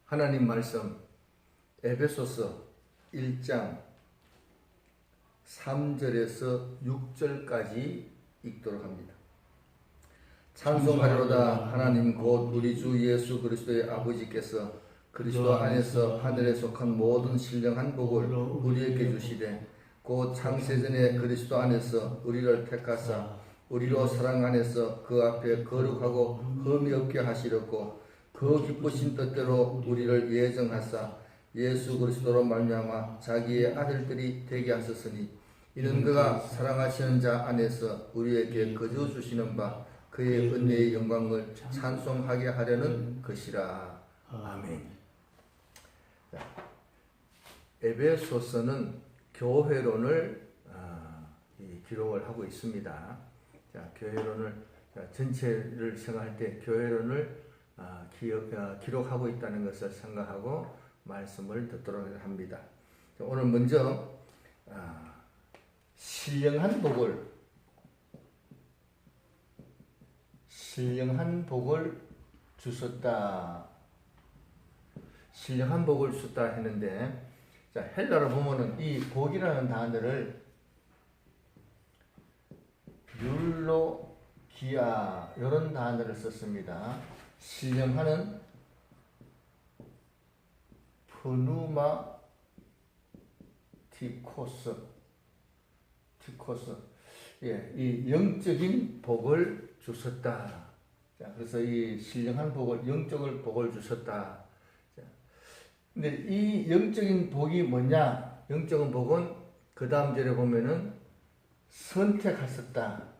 하나님 말씀 에베소서 1장 3절에서 6절까지 읽도록 합니다. 찬송하리로다. 하나님 곧 우리 주 예수 그리스도의 아버지께서 그리스도 안에서 하늘에 속한 모든 신령한 복을 우리에게 주시되 곧 창세전에 그리스도 안에서 우리를 택하사 우리로 사랑 안에서 그 앞에 거룩하고 흠이 없게 하시렸고 그 기쁘신 뜻대로 우리를 예정하사 예수 그리스도로 말미암아 자기의 아들들이 되게 하셨으니 이는 그가 사랑하시는 자 안에서 우리에게 거저 주시는 바 그의 은혜의 영광을 찬송하게 하려는 것이라. 아멘. 에베소서는 교회론을 기록을 하고 있습니다. 교회론을 전체를 생각할 때 교회론을 기록하고 있다는 것을 생각하고 말씀을 듣도록 합니다. 오늘 먼저 신령한 복을 주셨다. 신령한 복을 주셨다 했는데, 자, 헬라로 보면은 이 복이라는 단어를 율로기아 이런 단어를 썼습니다. 신령하는 프누마티코스. 이 영적인 복을 주셨다. 자, 그래서 이 신령한 복을, 영적인 복을 주셨다. 자, 근데 이 영적인 복이 뭐냐? 영적인 복은 그 다음 절에 보면은 선택하셨다.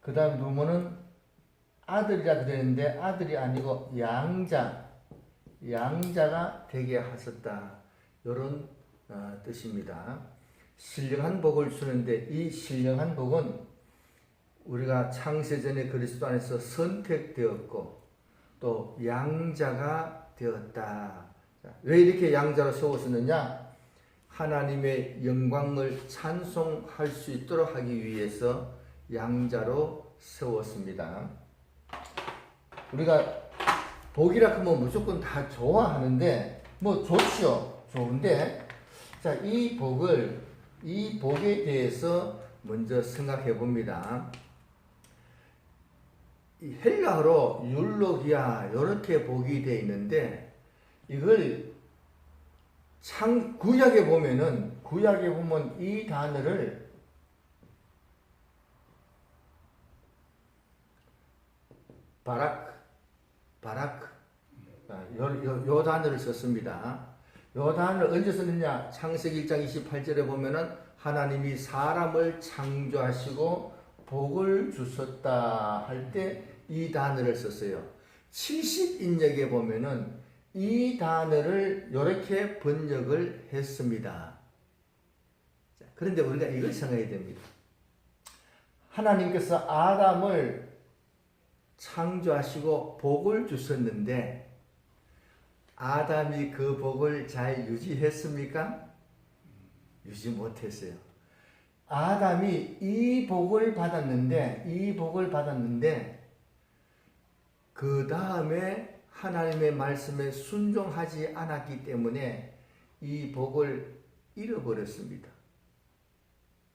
그 다음 부분은 아들이라 그랬는데 아들이 아니고 양자가 되게 하셨다. 이런 뜻입니다. 신령한 복을 주는데 이 신령한 복은 우리가 창세전에 그리스도 안에서 선택되었고 또 양자가 되었다. 왜 이렇게 양자로 세웠느냐? 하나님의 영광을 찬송할 수 있도록 하기 위해서 양자로 세웠습니다. 우리가 복이라 하면 무조건 다 좋아하는데 뭐 좋죠. 좋은데 자, 이 복에 대해서 먼저 생각해 봅니다. 이 헬라어로 율로기아 이렇게 복이 되어 있는데 이걸 구약에 보면 이 단어를 바라크 요 단어를 썼습니다. 요 단어를 언제 썼느냐? 창세기 1장 28절에 보면은 하나님이 사람을 창조하시고 복을 주셨다 할 때 이 단어를 썼어요. 70인역에 보면은 이 단어를 이렇게 번역을 했습니다. 자, 그런데 우리가 이걸 생각해야 됩니다. 하나님께서 아담을 창조하시고 복을 주셨는데 아담이 그 복을 잘 유지했습니까? 유지 못했어요. 아담이 이 복을 받았는데 그 다음에 하나님의 말씀에 순종하지 않았기 때문에 이 복을 잃어버렸습니다.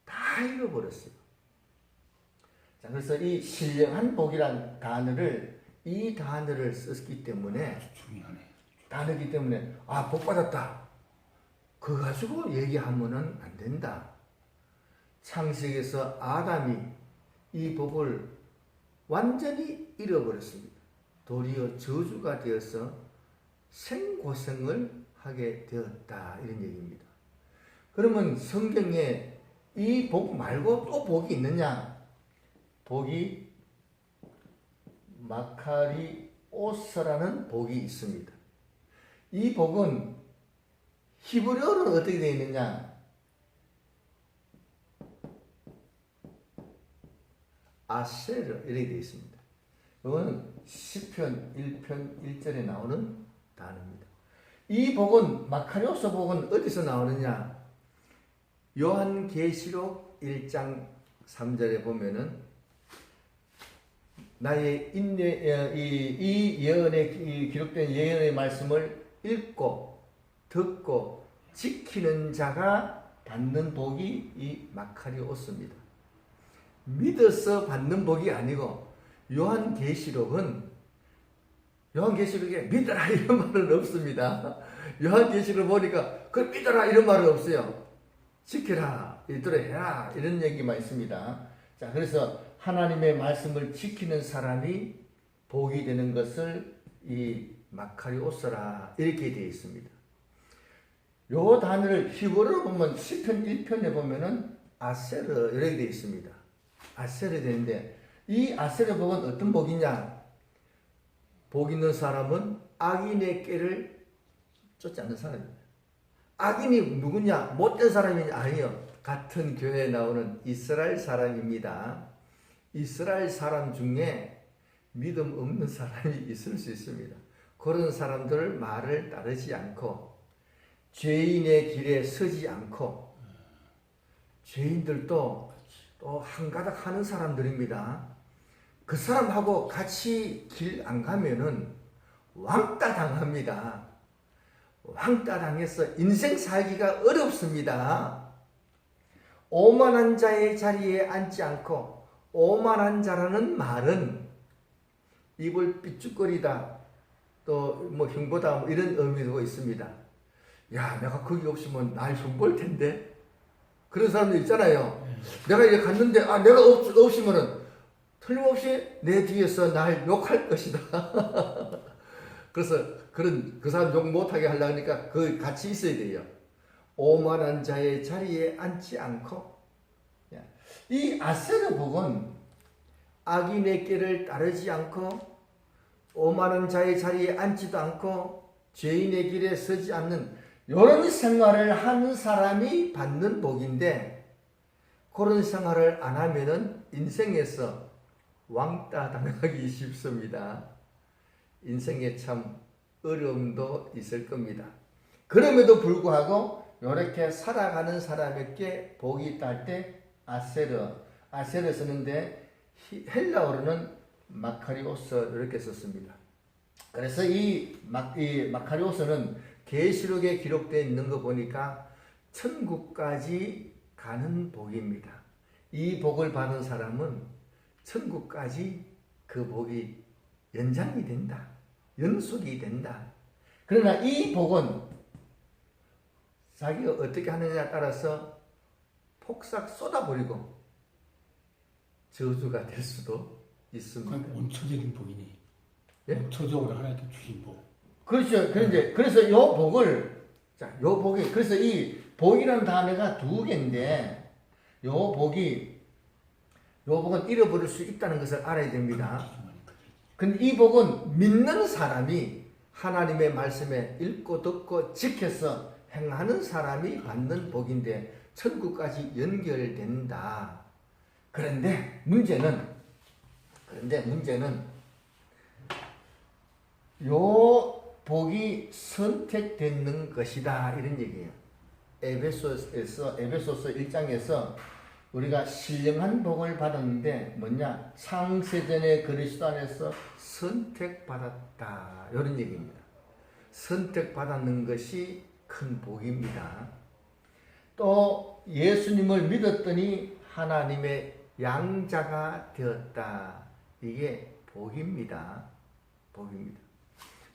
다 잃어버렸어요. 자, 그래서 이 신령한 복이란 이 단어를 썼기 때문에 단어이기 때문에 복 받았다. 그거 가지고 얘기하면은 안 된다. 창세기에서 아담이 이 복을 완전히 잃어버렸습니다. 도리어 저주가 되어서 생고생을 하게 되었다. 이런 얘기입니다. 그러면 성경에 이 복 말고 또 복이 있느냐? 복이 마카리오스라는 복이 있습니다. 이 복은 히브리어로 어떻게 되어 있느냐? 아세르 이렇게 되어 있습니다. 이거는 시편 1편 1절에 나오는 단어입니다. 이 복은 마카리오스 복은 어디서 나오느냐? 요한계시록 1장 3절에 보면은 나의 인내, 이 예언에 기록된 예언의 말씀을 읽고 듣고 지키는 자가 받는 복이 이 마카리오스입니다. 믿어서 받는 복이 아니고 요한계시록에 믿어라 이런 말은 없습니다. 요한계시록 보니까 그걸 믿어라 이런 말은 없어요. 지켜라, 이대로 해라 이런 얘기만 있습니다. 자, 그래서 하나님의 말씀을 지키는 사람이 복이 되는 것을 이 마카리오스라 이렇게 되어 있습니다. 요 단어를 히브리어로 보면 시편 1편에 보면은 아세르 이렇게 되어 있습니다. 아세르 되는데 이 아세르 복은 어떤 복이냐? 복 있는 사람은 악인의 꾀를 쫓지 않는 사람입니다. 악인이 누구냐? 못된 사람이 아니요. 같은 교회에 나오는 이스라엘 사람입니다. 이스라엘 사람 중에 믿음 없는 사람이 있을 수 있습니다. 그런 사람들 말을 따르지 않고 죄인의 길에 서지 않고 죄인들도 또 한가닥 하는 사람들입니다. 그 사람하고 같이 길 안 가면은 왕따 당합니다. 왕따 당해서 인생 살기가 어렵습니다. 오만한 자의 자리에 앉지 않고 오만한 자라는 말은 입을 삐죽거리다 또 뭐 흉보다 뭐 이런 의미도 있습니다. 야, 내가 거기 없으면 날 흉볼 텐데. 그런 사람들 있잖아요. 내가 이제 갔는데 내가 없으면은 틀림없이 내 뒤에서 날 욕할 것이다. 그래서 그 사람 욕 못하게 하려고 하니까 그 같이 있어야 돼요. 오만한 자의 자리에 앉지 않고. 이 아세르 복은 악인의 길을 따르지 않고 오만한 자의 자리에 앉지도 않고 죄인의 길에 서지 않는 이런 생활을 하는 사람이 받는 복인데, 그런 생활을 안 하면은 인생에서 왕따 당하기 쉽습니다. 인생에 참 어려움도 있을 겁니다. 그럼에도 불구하고 이렇게 살아가는 사람에게 복이 있다 할 때 아세르 쓰는데 헬라어로는 마카리오스 이렇게 썼습니다. 그래서 이 마카리오스는 계시록에 기록되어 있는 거 보니까 천국까지 가는 복입니다. 이 복을 받은 사람은 천국까지 그 복이 연장이 된다. 연속이 된다. 그러나 이 복은 자기가 어떻게 하느냐에 따라서 폭삭 쏟아버리고 저주가 될 수도 있습니다. 원초적인 복이니. 예? 원초적으로 하나님께 주신 복. 그렇죠. 그래서 요 복을, 요 복이, 그래서 이 복이라는 단어가 두 개인데, 요 복은 잃어버릴 수 있다는 것을 알아야 됩니다. 근데 이 복은 믿는 사람이 하나님의 말씀에 읽고 듣고 지켜서 행하는 사람이 받는 복인데, 천국까지 연결된다. 그런데 문제는 요 복이 선택되는 것이다 이런 얘기예요. 에베소서 1장에서 우리가 신령한 복을 받았는데 뭐냐? 창세전에 그리스도 안에서 선택받았다 이런 얘기입니다. 선택받았는 것이 큰 복입니다. 또 예수님을 믿었더니 하나님의 양자가 되었다. 이게 복입니다.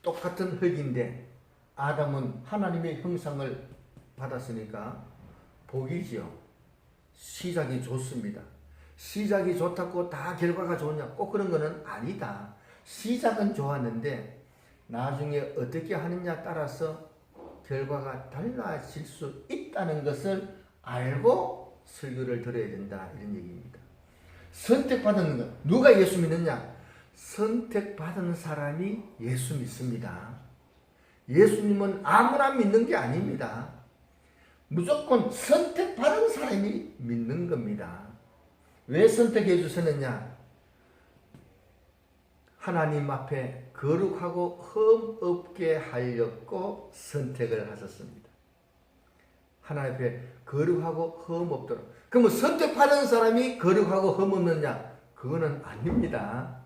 똑같은 흙인데 아담은 하나님의 형상을 받았으니까 복이지요. 시작이 좋습니다. 시작이 좋다고 다 결과가 좋냐? 꼭 그런 거는 아니다. 시작은 좋았는데 나중에 어떻게 하느냐 따라서 결과가 달라질 수 있다는 것을 알고 설교를 들어야 된다 이런 얘기입니다. 선택받은 것, 누가 예수 믿느냐? 선택받은 사람이 예수 믿습니다. 예수님은 아무나 믿는 게 아닙니다. 무조건 선택받은 사람이 믿는 겁니다. 왜 선택해 주셨느냐? 하나님 앞에 거룩하고 흠 없게 하려고 선택을 하셨습니다. 하나님 앞에 거룩하고 흠 없도록. 그러면 선택받은 사람이 거룩하고 흠 없느냐? 그거는 아닙니다.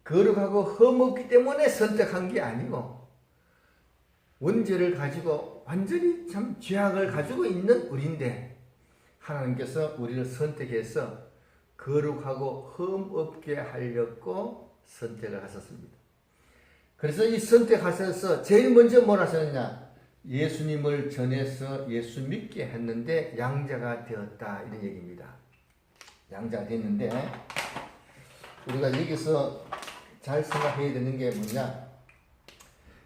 거룩하고 흠없기 때문에 선택한 게 아니고 원죄를 가지고 완전히 참 죄악을 가지고 있는 우리인데 하나님께서 우리를 선택해서 거룩하고 흠없게 하려고 선택을 하셨습니다. 그래서 이 선택하셔서 제일 먼저 뭘 하셨느냐? 예수님을 전해서 예수 믿게 했는데 양자가 되었다 이런 얘기입니다. 양자가 됐는데 우리가 여기서 잘 생각해야 되는 게 뭐냐?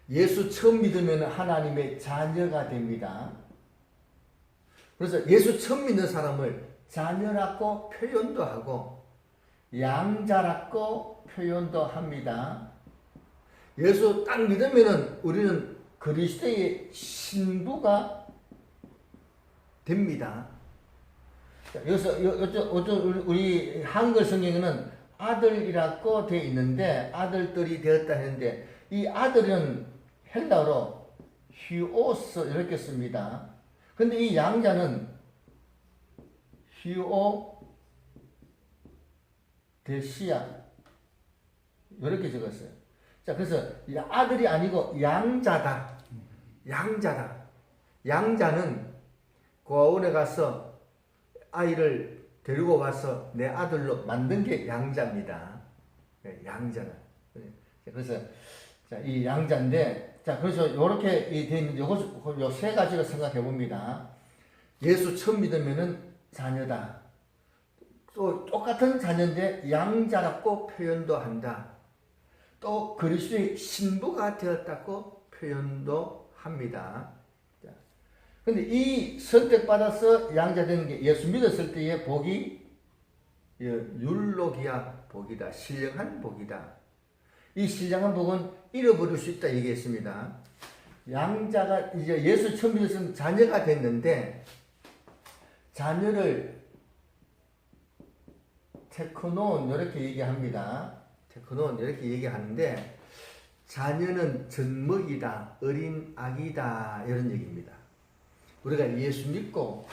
예수 처음 믿으면 하나님의 자녀가 됩니다. 그래서 예수 처음 믿는 사람을 자녀라고 표현도 하고 양자라고 표현도 합니다. 예수 딱 믿으면 우리는 그리스도의 신부가 됩니다. 여기서 우리 한글 성경에는 아들이라고 되어 있는데 아들들이 되었다 했는데 이 아들은 헬라어로 휴오스 이렇게 씁니다. 근데 이 양자는 휴오데시아 이렇게 적었어요. 자, 그래서 아들이 아니고 양자다. 양자다. 양자는 고아원에 가서 아이를 데리고 와서 내 아들로 만든 게 양자입니다. 양자는. 그래서 자, 이 양자인데, 자, 그래서 이렇게 되어 있는데, 요 세 가지를 생각해 봅니다. 예수 처음 믿으면은 자녀다. 또 똑같은 자녀인데 양자라고 표현도 한다. 또 그리스도의 신부가 되었다고 표현도 합니다. 근데 이 선택받아서 양자되는 게 예수 믿었을 때의 복이 율로기아 복이다. 신령한 복이다. 이 신령한 복은 잃어버릴 수 있다 얘기했습니다. 양자가 이제 예수 처음 믿었으면 자녀가 됐는데 자녀를 테크논 이렇게 얘기합니다. 테크논 이렇게 얘기하는데 자녀는 젖먹이다, 어린 아기다 이런 얘기입니다. 우리가 예수 믿고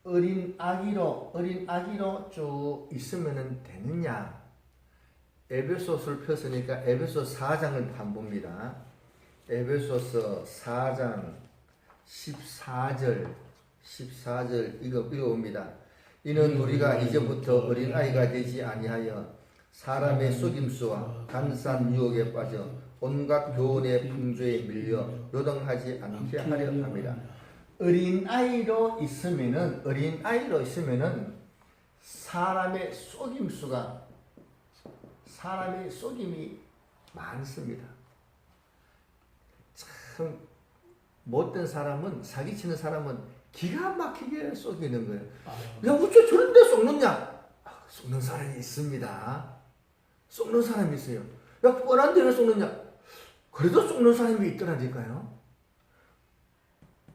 어린 아기로 쭉 있으면 되느냐? 에베소서를 폈으니까 에베소 4장을 한번 봅니다. 에베소서 4장 14절 읽어봅니다. 이는 우리가 이제부터 어린아이가 되지 아니하여 사람의 속임수와 간사한 유혹에 빠져 온갖 교훈의 풍조에 밀려 요동하지 않게 하려 합니다. 어린아이로 있으면은 사람의 속임이 많습니다. 참 못된 사람은, 사기치는 사람은 기가 막히게 속이는 거예요. 야, 어째 저런데 속느냐? 속는 사람이 있습니다. 속는 사람이 있어요. 야, 뻔한데 왜 속느냐? 그래도 속는 사람이 있더라니까요.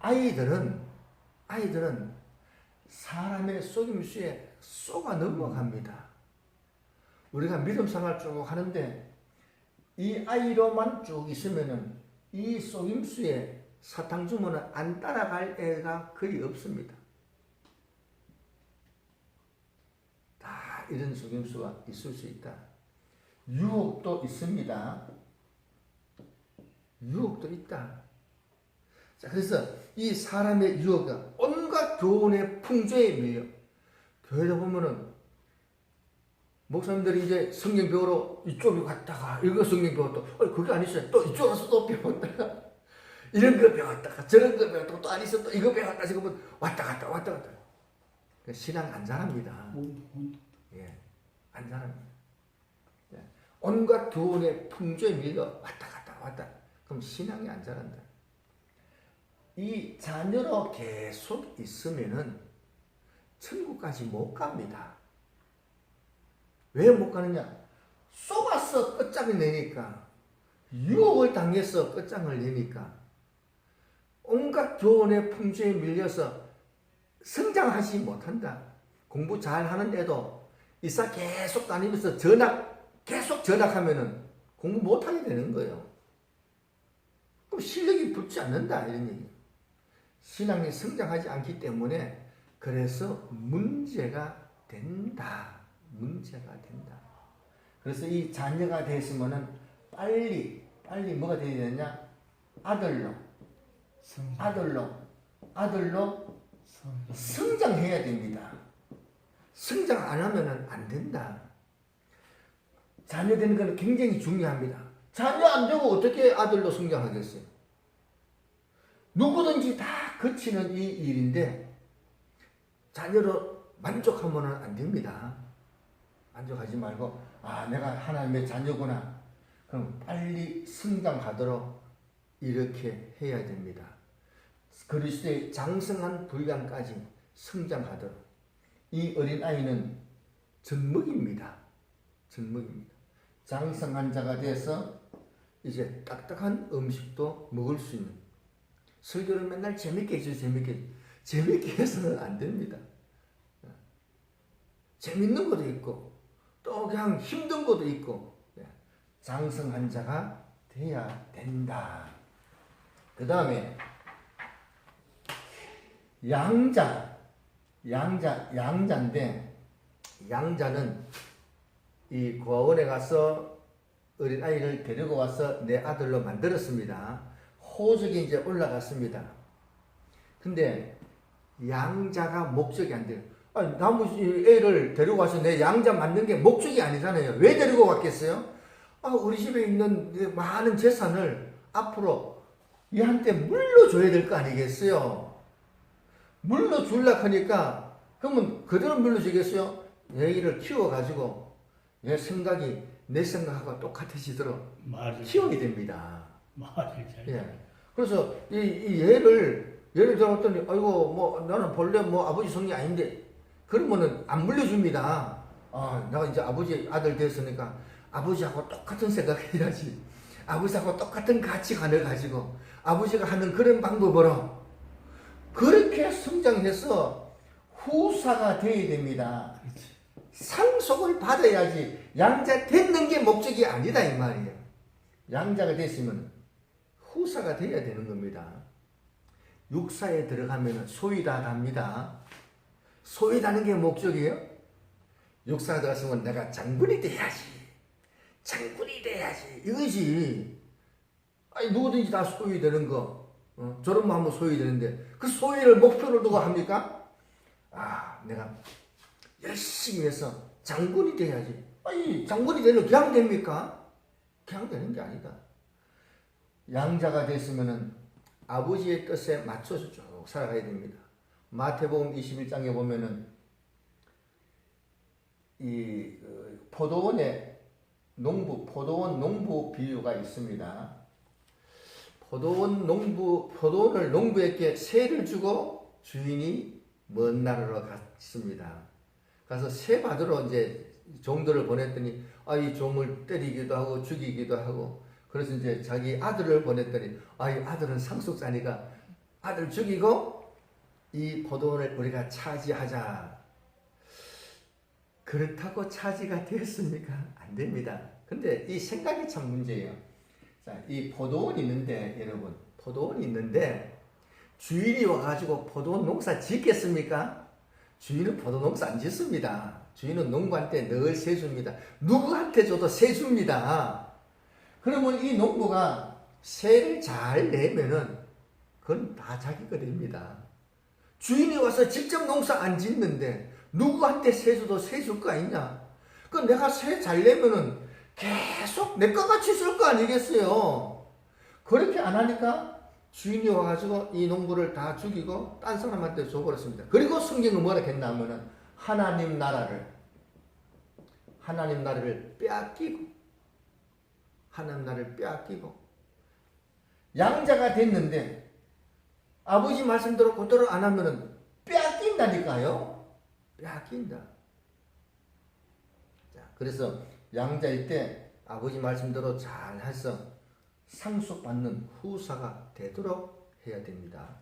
아이들은 사람의 속임수에 속아 넘어갑니다. 우리가 믿음 생활 쭉 하는데 이 아이로만 쭉 있으면은 이 속임수에 사탕 주면은 안 따라갈 애가 거의 없습니다. 다 이런 속임수가 있을 수 있다. 유혹도 있습니다. 유혹도 있다. 자, 그래서 이 사람의 유혹은 온갖 교훈의 풍조에 밀려. 교회에 보면은 목사님들이 이제 성경 배우러 이쪽에 갔다가 이거 성경 배웠다. 그게 아니었어요. 또 이쪽 와서 또 배웠다가 이런 거 배웠다가 저런 거 배웠다가 또 아니었어. 또 이거 배웠다. 지금 왔다 갔다. 신앙 안 자랍니다. 예, 안 자랍니다. 예. 온갖 교훈의 풍조에 밀려 왔다 갔다. 그럼 신앙이 안 자란다. 이 자녀로 계속 있으면은 천국까지 못 갑니다. 왜 못 가느냐? 속아서 끝장을 내니까, 유혹을 당해서 끝장을 내니까, 온갖 교훈의 풍조에 밀려서 성장하지 못한다. 공부 잘하는 애도 이사 계속 다니면서 계속 전학하면은 공부 못하게 되는 거예요. 그럼 실력이 붙지 않는다 이런 얘기. 신앙이 성장하지 않기 때문에 문제가 된다. 그래서 이 자녀가 됐으면은 빨리 뭐가 되어야 되냐? 아들로 성장해야 됩니다. 성장 안 하면은 안 된다. 자녀 되는 건 굉장히 중요합니다. 자녀 안 되고 어떻게 아들로 성장하겠어요? 누구든지 다 거치는 이 일인데 자녀로 만족하면은 안 됩니다. 만족하지 말고 내가 하나님의 자녀구나. 그럼 빨리 성장하도록 이렇게 해야 됩니다. 그리스도의 장성한 분량까지 성장하도록. 이 어린아이는 젖먹입니다. 장성한 자가 돼서 이제 딱딱한 음식도 먹을 수 있는. 설교를 맨날 재밌게 해줘. 재밌게 해서는 안 됩니다. 재밌는 것도 있고 또 그냥 힘든 것도 있고 장성한 자가 돼야 된다. 그 다음에 양자인데 양자는 이 고아원에 가서 어린아이를 데리고 와서 내 아들로 만들었습니다. 호적이 이제 올라갔습니다. 근데 양자가 목적이 안 돼요. 나무 애를 데리고 와서 내 양자 만든 게 목적이 아니잖아요. 왜 데리고 왔겠어요? 우리 집에 있는 많은 재산을 앞으로 얘한테 물려줘야 될 거 아니겠어요? 물려주려고 하니까 그러면 그대로 물려주겠어요? 얘를 키워가지고 얘 생각이 내 생각하고 똑같아지도록 키워야 됩니다. 예. 그래서 이 얘를 예를 들어봤더니 아이고 나는 본래 아버지 성이 아닌데 그러면은 안 물려줍니다. 내가 이제 아버지 아들 됐으니까 아버지하고 똑같은 생각해야지. 아버지하고 똑같은 가치관을 가지고 아버지가 하는 그런 방법으로 그렇게 성장해서 후사가 되어야 됩니다. 상속을 받아야지. 양자 됐는 게 목적이 아니다 이 말이에요. 양자가 됐으면 후사가 되어야 되는 겁니다. 육사에 들어가면 소위다답니다. 소위다는 게 목적이에요. 육사에 들어갔으면 내가 장군이 돼야지. 이거지. 누구든지 다 소위되는 거. 저런 마음은 소위되는데 그 소위를 목표로 두고 합니까? 내가 열심히 해서 장군이 돼야지. 장군이 되면 그냥 됩니까? 그냥 되는 게 아니다. 양자가 됐으면은 아버지의 뜻에 맞춰서 쭉 살아가야 됩니다. 마태복음 21장에 보면은 이 포도원 농부 비유가 있습니다. 포도원을 농부에게 세를 주고 주인이 먼 나라로 갔습니다. 가서 세 받으러 이제 종들을 보냈더니 이 종을 때리기도 하고 죽이기도 하고 그래서 이제 자기 아들을 보냈더니 이 아들은 상속자니까 아들 죽이고 이 포도원을 우리가 차지하자. 그렇다고 차지가 됐습니까? 안 됩니다. 근데 이 생각이 참 문제예요. 자, 이 포도원이 있는데 여러분 포도원이 있는데 주인이 와가지고 포도원 농사 짓겠습니까? 주인은 포도 농사 안 짓습니다. 주인은 농부한테 늘 세줍니다. 누구한테 줘도 세줍니다. 그러면 이 농부가 세를 잘 내면은 그건 다 자기 거입니다. 주인이 와서 직접 농사 안 짓는데 누구한테 세줘도 세줄 거 아니냐? 그 내가 세 잘 내면은 계속 내 거같이 쓸 거 아니겠어요? 그렇게 안 하니까 주인이 와가지고 이 농부를 다 죽이고 딴 사람한테 줘버렸습니다. 그리고 성경은 뭐라 했나 하면은 하나님 나라를 빼앗기고 양자가 됐는데 아버지 말씀대로 그대로 안 하면은 빼앗긴다니까요. 빼앗긴다. 자, 그래서 양자일 때 아버지 말씀대로 잘 해서 상속받는 후사가 되도록 해야 됩니다.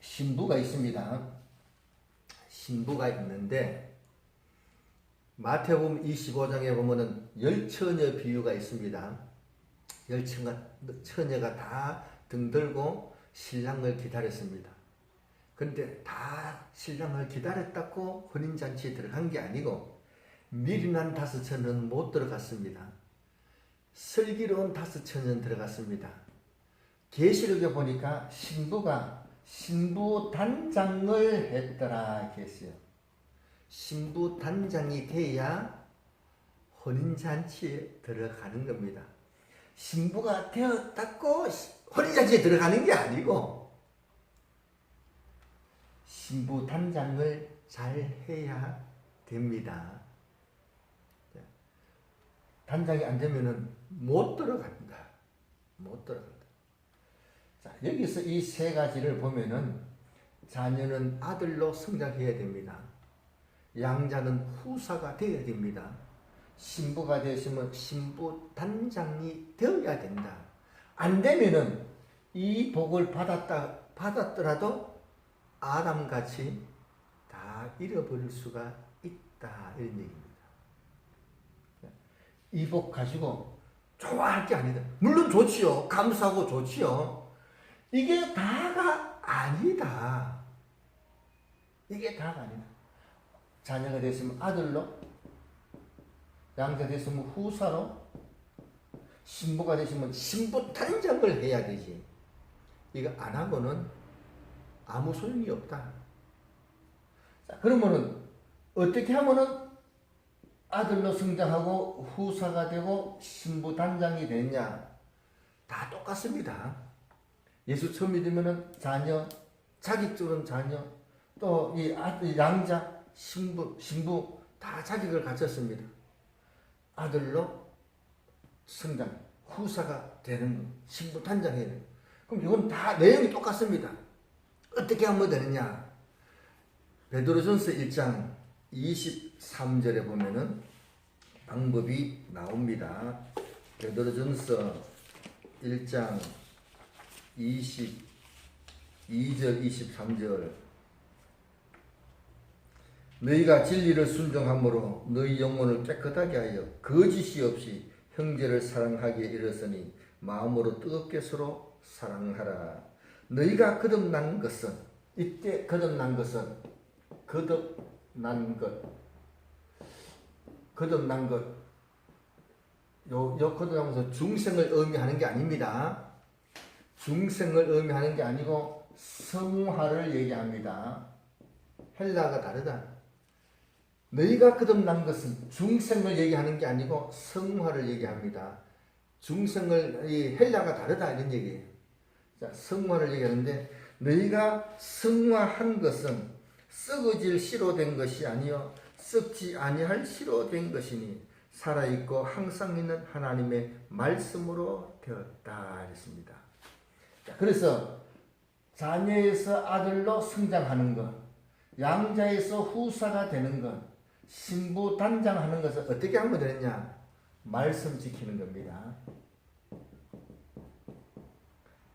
신부가 있습니다. 신부가 있는데 마태복음 25장에 보면은 열처녀 비유가 있습니다. 열처녀가 다 등 들고 신랑을 기다렸습니다. 그런데 다 신랑을 기다렸다고 혼인잔치에 들어간 게 아니고 미련한 5처녀는 못 들어갔습니다. 슬기로운 5처녀는 들어갔습니다. 계시록에 보니까 신부가 신부 단장을 했더라 이렇게 했어요. 신부 단장이 돼야 혼인잔치에 들어가는 겁니다. 신부가 되었다고 혼인잔치에 들어가는 게 아니고 신부 단장을 잘 해야 됩니다. 단장이 안 되면은 못 들어간다. 못 들어간다. 자, 여기서 이 3가지를 보면은 자녀는 아들로 성장해야 됩니다. 양자는 후사가 되어야 됩니다. 신부가 되었으면 신부 단장이 되어야 된다. 안 되면은 이 복을 받았더라도 아담같이 다 잃어버릴 수가 있다. 이런 얘기입니다. 이 복 가지고 좋아할 게 아니다. 물론 좋지요. 감사하고 좋지요. 이게 다가 아니다. 이게 다가 아니다. 자녀가 됐으면 아들로, 양자 됐으면 후사로, 신부가 되시면 신부 단장을 해야 되지. 이거 안 하고는 아무 소용이 없다. 자, 그러면은 어떻게 하면은 아들로 성장하고 후사가 되고 신부 단장이 되냐? 다 똑같습니다. 예수 처음 믿으면은 자녀, 자격적인 자녀, 또 이 양자, 신부 다 자격을 갖췄습니다. 아들로 성장, 후사가 되는 신부 단장해야 돼요. 그럼 이건 다 내용이 똑같습니다. 어떻게 하면 되느냐? 베드로전서 1장 23절에 보면은 방법이 나옵니다. 베드로전서 1장 22절 23절 너희가 진리를 순종함으로 너희 영혼을 깨끗하게 하여 거짓이 없이 형제를 사랑하기에 이르렀으니 마음으로 뜨겁게 서로 사랑하라. 너희가 거듭난 것은 이때 거듭난 것은 거듭난 것 거듭나면서 중생을 의미하는 게 아닙니다. 중생을 의미하는 게 아니고 성화를 얘기합니다. 헬라가 다르다. 너희가 거듭난 것은 중생을 얘기하는 게 아니고 성화를 얘기합니다. 중생을 헬라가 다르다 이런 얘기예요. 자, 성화를 얘기하는데 너희가 성화한 것은 썩어질 씨로 된 것이 아니요 썩지 아니할 씨로 된 것이니 살아있고 항상 있는 하나님의 말씀으로 되었다 했습니다. 자, 그래서 자녀에서 아들로 성장하는 것, 양자에서 후사가 되는 것, 신부 단장하는 것을 어떻게 하면 되느냐? 말씀 지키는 겁니다.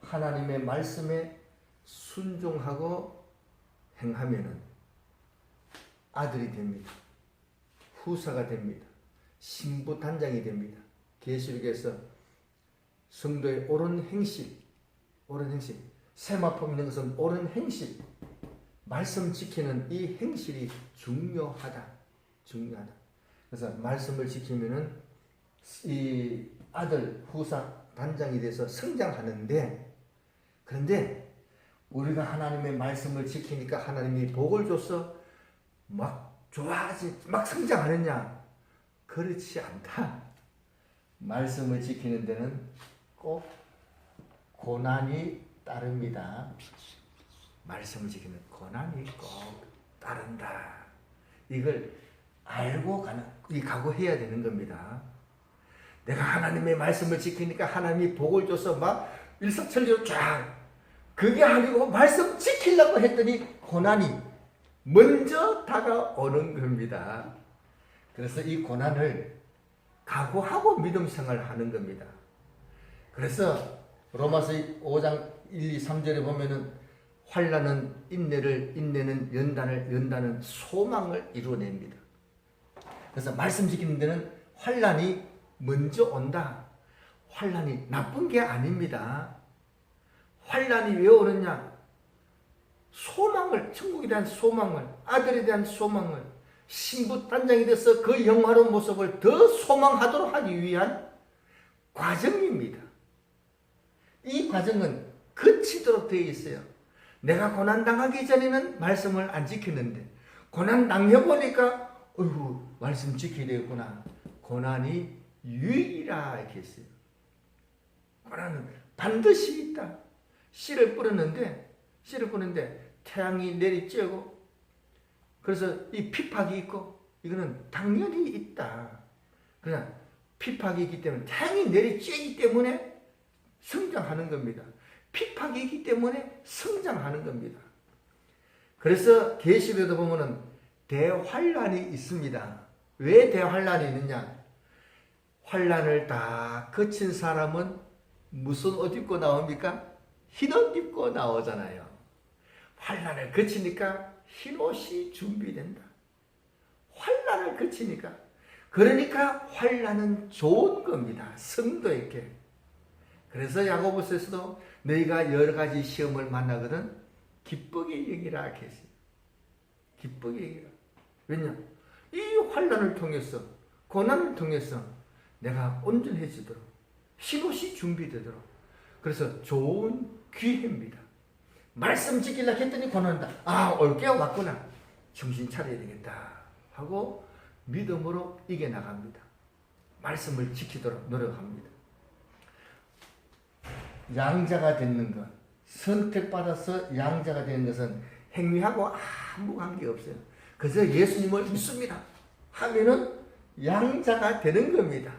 하나님의 말씀에 순종하고 행하면은 아들이 됩니다. 후사가 됩니다. 신부 단장이 됩니다. 계시록에서 성도의 옳은 행실, 세마포 있는 것은 옳은 행실, 말씀 지키는 이 행실이 중요하다. 그래서 말씀을 지키면은 이 아들 후사 단장이 돼서 성장하는데, 그런데 우리가 하나님의 말씀을 지키니까 하나님이 복을 줘서 막 좋아하지, 막 성장하느냐? 그렇지 않다. 말씀을 지키는 데는 꼭 고난이 따릅니다. 말씀을 지키는 고난이 꼭 따른다. 이걸 알고 각오해야 되는 겁니다. 내가 하나님의 말씀을 지키니까 하나님이 복을 줘서 막 일사천리로 쫙, 그게 아니고 말씀 지키려고 했더니 고난이 먼저 다가오는 겁니다. 그래서 이 고난을 각오하고 믿음 생활을 하는 겁니다. 그래서 로마서 5장 1, 2, 3절에 보면은 환난은 인내를, 인내는 연단을, 연단은 소망을 이루어냅니다. 그래서 말씀 지키는 데는 환난이 먼저 온다. 환난이 나쁜 게 아닙니다. 환란이 왜 오느냐? 소망을, 천국에 대한 소망을, 아들에 대한 소망을, 신부 단장이 돼서 그 영화로운 모습을 더 소망하도록 하기 위한 과정입니다. 이 과정은 거치도록 되어 있어요. 내가 고난당하기 전에는 말씀을 안 지켰는데 고난 당해보니까 어이구 말씀 지켜야 되겠구나. 고난이 유익이라 이렇게 했어요. 고난은 반드시 있다. 씨를 뿌렸는데 태양이 내리쬐고 그래서 이 피팍이 있고 이거는 당연히 있다. 그러나 피팍이 있기 때문에 태양이 내리쬐기 때문에 성장하는 겁니다. 피팍이 있기 때문에 성장하는 겁니다. 그래서 계시록에도 보면은 대환란이 있습니다. 왜 대환란이 있느냐? 환란을 다 거친 사람은 무슨 옷 입고 나옵니까? 흰 옷 입고 나오잖아요. 환란을 거치니까 흰 옷이 준비된다. 환란을 거치니까. 그러니까 환란은 좋은 겁니다. 성도에게. 그래서 야고보서에서도 너희가 여러 가지 시험을 만나거든 기쁘게 여기라 했어요. 기쁘게 여기라. 왜냐? 이 환란을 통해서 고난을 통해서 내가 온전해지도록 흰옷이 준비되도록 그래서 좋은 기회입니다. 말씀 지키려고 했더니 고난다. 아 올게요 왔구나. 정신 차려야 되겠다 하고 믿음으로 이겨나갑니다. 말씀을 지키도록 노력합니다. 양자가 되는 것, 선택받아서 양자가 되는 것은 행위하고 아무 관계없어요. 그래서 예수님을 믿습니다 하면은 양자가 되는 겁니다.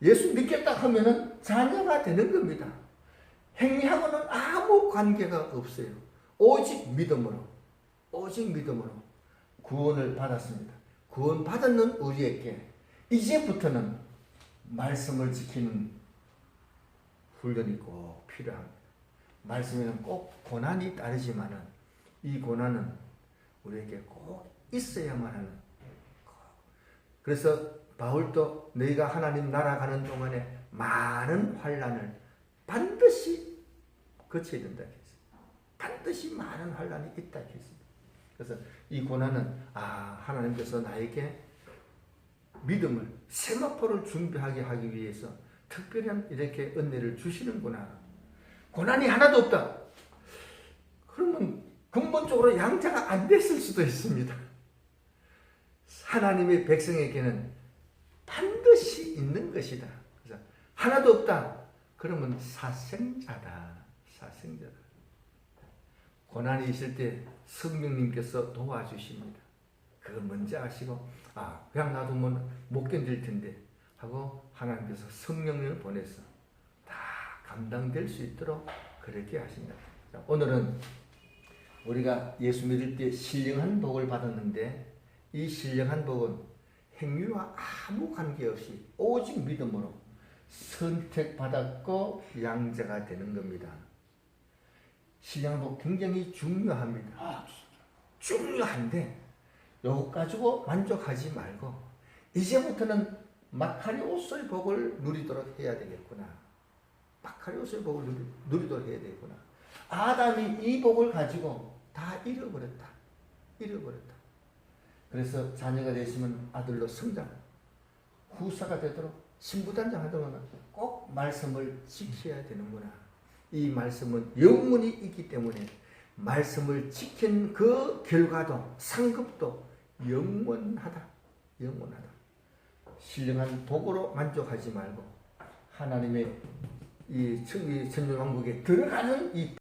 예수 믿겠다 하면은 자녀가 되는 겁니다. 행위하고는 아무 관계가 없어요. 오직 믿음으로 구원을 받았습니다. 구원 받았는 우리에게 이제부터는 말씀을 지키는 훈련이 꼭 필요합니다. 말씀에는 꼭 고난이 따르지만은 이 고난은 우리에게 꼭 있어야만 하는. 그래서 바울도 너희가 하나님 나라 가는 동안에 많은 환난을 반드시 거쳐야 된다 했어요. 반드시 많은 환난이 있다 했습니다. 그래서 이 고난은 하나님께서 나에게 믿음을 세마포를 준비하게 하기 위해서 특별한 이렇게 은혜를 주시는구나. 고난이 하나도 없다. 그러면 근본적으로 양자가 안 됐을 수도 있습니다. 하나님의 백성에게는 반드시 있는 것이다. 그래서 하나도 없다. 그러면 사생자다. 고난이 있을 때 성령님께서 도와주십니다. 그걸 먼저 아시고 그냥 놔두면 못 견딜 텐데 하고 하나님께서 성령을 보내서 다 감당될 수 있도록 그렇게 하신다. 오늘은 우리가 예수 믿을 때 신령한 복을 받았는데 이 신령한 복은 행위와 아무 관계없이 오직 믿음으로 선택받았고 양자가 되는 겁니다. 신령한 복 굉장히 중요합니다. 중요한데 이거 가지고 만족하지 말고 이제부터는 마카리오스의 복을 누리도록 해야 되겠구나. 마카리오스의 복을 누리도록 해야 되겠구나. 아담이 이 복을 가지고 다 잃어버렸다. 그래서 자녀가 되시면 아들로 성장, 후사가 되도록 신부단장 하더만 꼭 말씀을 지켜야 되는구나. 이 말씀은 영문이 있기 때문에 말씀을 지킨 그 결과도 상급도 영원하다. 신령한 복으로 만족하지 말고 하나님의 이 천년왕국에 들어가는 이